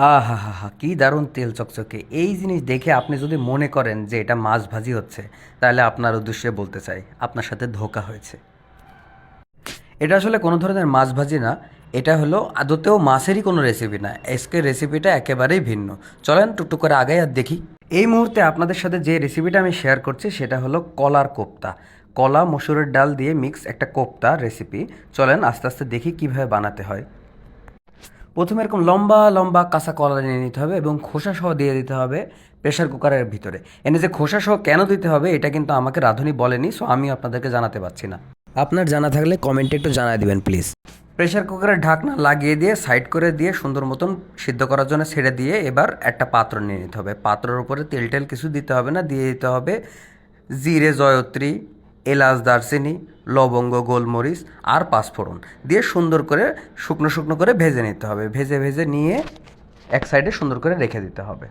আহা হা হা, কি দারুণ তেল চকচকে! এই জিনিস দেখে আপনি যদি মনে করেন যে এটা মাছ ভাজি হচ্ছে, তাহলে আপনার উদ্দেশ্যে বলতে চাই আপনার সাথে ধোঁকা হয়েছে। এটা আসলে কোনো ধরনের মাছ ভাজি না। এটা হলো আদতেও মাছেরই কোনো রেসিপি না। আজকের রেসিপিটা একেবারেই ভিন্ন। চলেন টুকটুক করে আগাই আর দেখি। এই মুহূর্তে আপনাদের সাথে যে রেসিপিটা আমি শেয়ার করছি সেটা হলো কলার কোপ্তা। কলা মসুরের ডাল দিয়ে মিক্স একটা কোপ্তা রেসিপি। চলেন আস্তে আস্তে দেখি কিভাবে বানাতে হয়। প্রথমে এরকম লম্বা লম্বা কাঁচা কলা নিয়ে নিতে হবে এবং খোসা সহ দিয়ে দিতে হবে প্রেশার কুকারের ভিতরে। এনে যে খোসা সহ কেন দিতে হবে এটা কিন্তু আমাকে রাঁধুনি বলেনি, সো আমি আপনাদেরকে জানাতে পারছি না। আপনার জানা থাকলে কমেন্টে একটু জানায় দিবেন প্লিজ। প্রেশার কুকারের ঢাকনা লাগিয়ে দিয়ে সাইড করে দিয়ে সুন্দর মতন সিদ্ধ করার জন্য ছেড়ে দিয়ে এবার একটা পাত্র নিয়ে নিতে হবে। পাত্রের উপরে তেল টেল কিছু দিতে হবে না, দিয়ে দিতে হবে জিরে, জয়ত্রী, এলাচ, দারচিনি, লবঙ্গ, গোলমরিচ আর পাঁচফোড়ন দিয়ে সুন্দর করে শুকনো শুকনো করে ভেজে নিতে হবে। ভেজে ভেজে নিয়ে এক সাইডে সুন্দর করে রেখে দিতে হবে।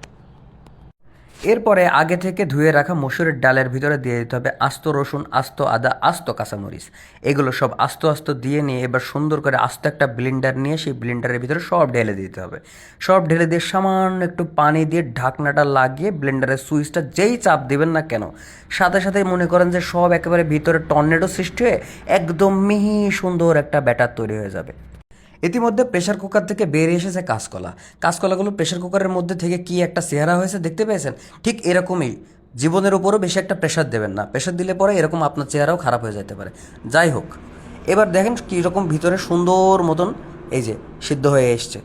এরপরে আগে থেকে ধুয়ে রাখা মসুরের ডালের ভিতরে দিয়ে দিতে হবে আস্ত রসুন, আস্ত আদা, আস্ত কাঁচামরিচ। এগুলো সব আস্ত আস্ত দিয়ে নিয়ে এবার সুন্দর করে আস্ত একটা ব্লেন্ডার নিয়ে সেই ব্লেন্ডারের ভিতরে সব ঢেলে দিতে হবে। সব ঢেলে দিয়ে সামান্য একটু পানি দিয়ে ঢাকনাটা লাগিয়ে ব্লেন্ডারের সুইচটা যেই চাপ দেবেন না কেন, সাথে সাথেই মনে করেন যে সব একেবারে ভিতরে টর্নেডো সৃষ্টি হয়ে একদম মিহি সুন্দর একটা ব্যাটার তৈরি হয়ে যাবে। ইতিমধ্যে প্রেশার কুকার থেকে বেরিয়ে এসেছে কাঁচকলা। কাঁচকলাগুলো প্রেশার কুকারের মধ্যে থেকে কি একটা চেহারা হয়েছে দেখতে পেয়েছেন? ঠিক এরকমই জীবনের উপরও বেশি একটা প্রেশার দেবেন না। প্রেশার দিলে পরে এরকম আপনার চেহারাও খারাপ হয়ে যেতে পারে। যাই হোক, এবার দেখেন কীরকম ভিতরে সুন্দর মতন এই যে সিদ্ধ হয়ে এসছে।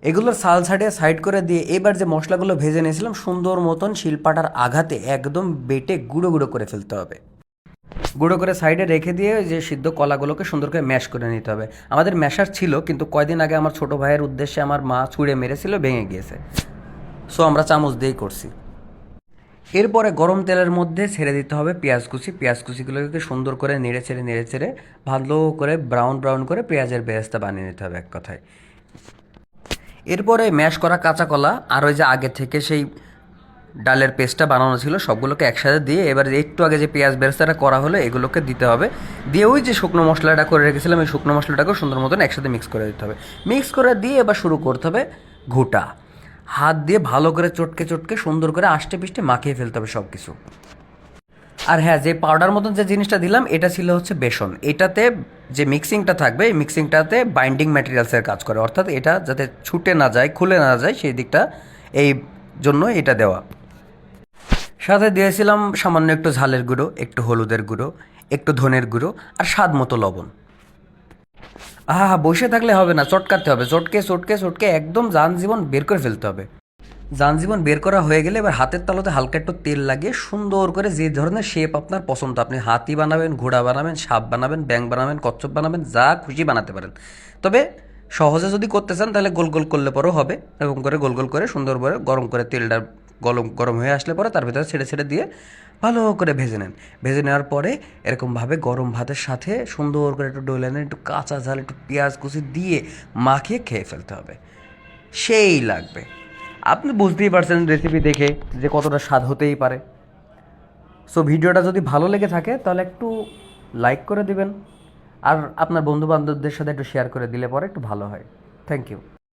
এগুলোর সাল ছাড়িয়ে সাইড করে দিয়ে এবার যে মশলাগুলো ভেজে নিয়েছিলাম সুন্দর মতন শিলপাটার আঘাতে একদম বেটে গুঁড়ো গুঁড়ো করে ফেলতে হবে। গুঁড়ো করে সাইডে রেখে দিয়ে ওই যে সিদ্ধ কলাগুলোকে সুন্দর করে ম্যাশ করে নিতে হবে। আমাদের ম্যাশার ছিল, কিন্তু কয়দিন আগে আমার ছোটো ভাইয়ের উদ্দেশ্যে আমার মা ছুঁড়ে মেরেছিল, ভেঙে গিয়েছে, সো আমরা চামচ দিয়েই করছি। এরপরে গরম তেলের মধ্যে ছেড়ে দিতে হবে পেঁয়াজ কুচি। পেঁয়াজ কুচিগুলোকে সুন্দর করে নেড়ে চেড়ে ভালো করে ব্রাউন ব্রাউন করে পেঁয়াজের বেরেস্তা বানিয়ে নিতে হবে এক কথায়। এরপরে ম্যাশ করা কাঁচা কলা আর ওই যে আগে থেকে সেই ডালের পেস্টটা বানানো ছিল সবগুলোকে একসাথে দিয়ে এবার একটু আগে যে পেঁয়াজ বেরেস্তাটা করা হলো এগুলোকে দিতে হবে। দিয়ে ওই যে শুকনো মশলাটা করে রেখেছিলাম এই শুকনো মশলাটাকেও সুন্দর মতন একসাথে মিক্স করে দিতে হবে। মিক্স করে দিয়ে এবার শুরু করতে হবে ঘুটা। হাত দিয়ে ভালো করে চটকে চটকে সুন্দর করে আষ্টে পিষ্টে মাখিয়ে ফেলতে হবে সব কিছু। আর হ্যাঁ, যে পাউডার মতন যে জিনিসটা দিলাম এটা ছিল হচ্ছে বেসন। এটাতে যে মিক্সিংটা থাকবে এই মিক্সিংটাতে বাইন্ডিং ম্যাটেরিয়ালসের কাজ করে, অর্থাৎ এটা যাতে ছুটে না যায়, খুলে না যায় সেই দিকটা, এই জন্য এটা দেওয়া। সাথে দিয়েছিলাম সামান্য একটু ঝালের গুঁড়ো, একটু হলুদের গুঁড়ো, একটু ধনের গুঁড়ো আর স্বাদ মতো লবণ। আহা, বসে থাকলে হবে না, চটকাতে হবে। চটকে চটকে চটকে একদম যান জীবন বের করে ফেলতে হবে। যান জীবন বের করা হয়ে গেলে এবার হাতের তালুতে হালকা একটু তেল লাগিয়ে সুন্দর করে যে ধরনের শেপ আপনার পছন্দ, আপনি হাতি বানাবেন, ঘোড়া বানাবেন, সাপ বানাবেন, ব্যাঙ বানাবেন, কচ্ছপ বানাবেন, যা খুশি বানাতে পারেন। তবে সহজে যদি করতে চান তাহলে গোল গোল করলে পরেও হবে। এরকম করে গোল গোল করে সুন্দর করে গরম করে তেলটা গরম গরম হয়ে আসলে পরে তার ভিতরে ছেড়ে ছেড়ে দিয়ে ভালো করে ভেজে নেন। ভেজে নেওয়ার পরে এরকমভাবে গরম ভাতের সাথে সুন্দর করে একটু ডলে নেন, একটু কাঁচা ঝাল, একটু পেঁয়াজ কুচি দিয়ে মাখিয়ে খেয়ে ফেলতে হবে। সেই লাগবে। আপনি বুঝতেই পারছেন রেসিপি দেখে যে কতটা স্বাদ হতেই পারে। সো ভিডিওটা যদি ভালো লেগে থাকে তাহলে একটু লাইক করে দিবেন আর আপনার বন্ধু বান্ধবদের সাথে একটু শেয়ার করে দিলে পরে একটু ভালো হয়। Thank you.